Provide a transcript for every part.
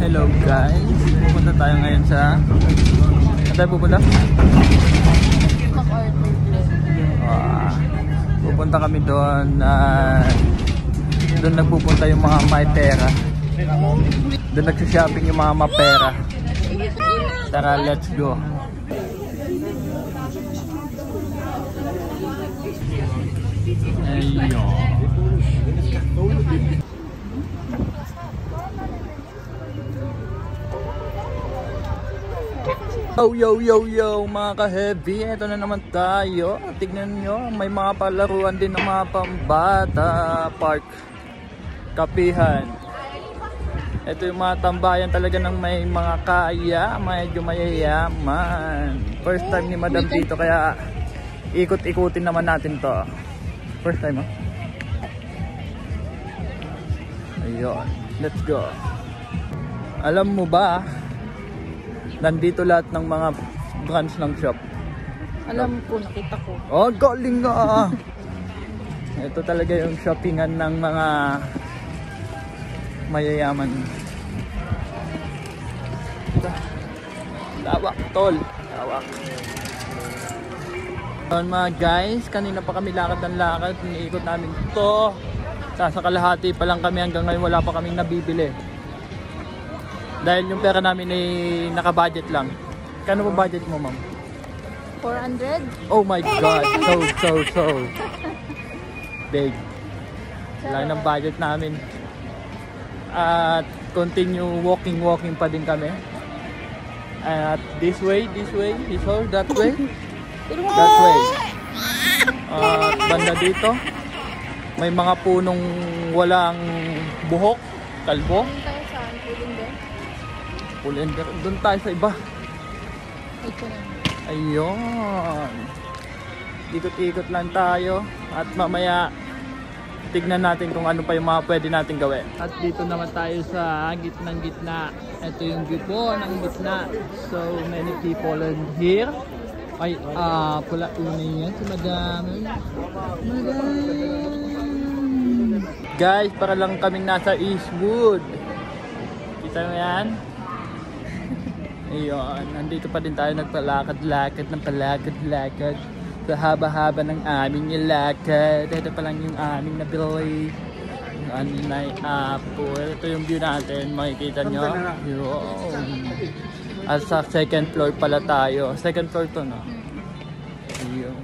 Hello guys, pupunta tayo ngayon sa... Saan tayo pupunta? Pupunta kami doon. Doon nagpupunta yung mga may pera. Doon nagsha-shopping yung mga mapera. Tara, let's go. Ayun. Yo mga ka-heavy, ito na naman tayo. Tignan nyo, may mga palaruan din ng mga pambata. Park, kapihan. Ito yung mga tambayan talaga ng may mga kaya, medyo mayayaman. First time ni Madam dito, kaya ikot-ikutin naman natin to. First time, Ayun, let's go. Alam mo ba, nandito lahat ng mga branch ng shop. Alam ko, nakita ko. Oh, galing nga! Ito talaga yung shoppingan ng mga mayayaman. Lawak, tol. Lawak. Ayan mga guys, kanina pa kami lakad ng lakad. Iniikot namin ito. Sa kalahati pa lang kami, hanggang ngayon wala pa kaming nabibili. Dahil yung pera namin ay naka-budget lang. Kano ba budget mo, ma'am? 400? Oh my God! So big. Lang ng budget namin. At continue walking pa din kami. At this way, that way. That way. At banda dito, may mga punong walang buhok, kalbo. Pulender, doon tayo sa iba. Ayun. Ikot-ikot lang tayo. At mamaya tignan natin kung ano pa yung mga pwede natin gawin. At dito naman tayo sa gitnang-gitna. Ito yung view po ng gitna. So many people in here. Ay, pula unay yan si Madam. Guys, para lang kaming nasa Eastwood. Kita mo yan? Ayun, nandito pa din tayo nagpalakad-lakad sa haba-haba ng aming nilakad. Ito pa lang yung aming nabili. Yung aming may apple. Ito yung view natin, makikita nyo. Yun. At sa second floor pala tayo. Second floor to, no? Ayun.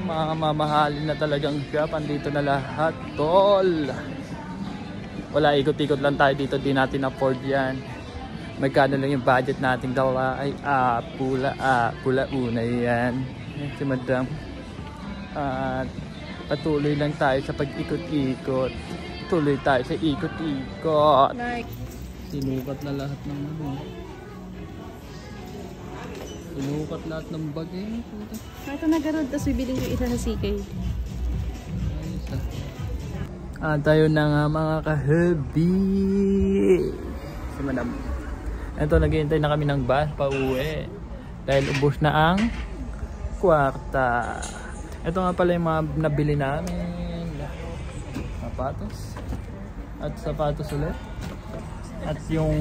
Mga mamahalin na talagang shop. Andito na lahat, tol. Wala, ikot-ikot lang tayo dito, di natin afford yan. Magkano lang yung budget nating dalawa ay pula una yan. Si Madam. At patuloy lang tayo sa pag-ikot-ikot. Tuloy tayo sa ikot-ikot. Sinukat na lahat ng sinukat lahat ng bagay. Ito na garod, tapos bibiling ko isa sa CK. Tayo na nga mga ka-heavy. Si Madam. Ito, naghihintay na kami ng bus pa uwi. Dahil ubos na ang kwarta. Ito nga pala yung mga nabili namin. Sapatos. At sapatos ulit. At yung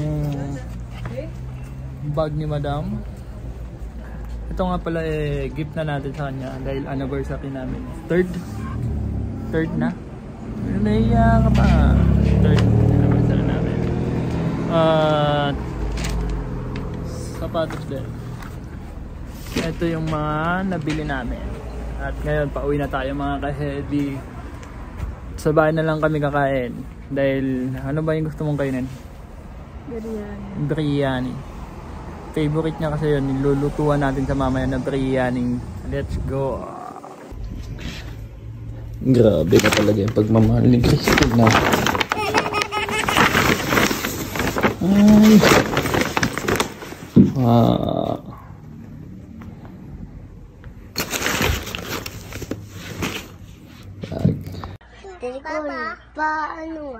bag ni Madam. Ito nga pala gift na natin sa kanya. Dahil anniversary namin. Third na. Naiya ka pa. Third anniversary namin. Sapatos din. Ito yung mga nabili namin. At ngayon pauwi na tayo mga ka-heavy. Sa bahay na lang kami kakain. Dahil ano ba yung gusto mong kainin? Biryani. Favorite niya kasi yun. Nilulutuan natin sa mamaya na biryani. Let's go. Grabe na talaga yung pagmamahal ni Christina. Ay. Papa, paano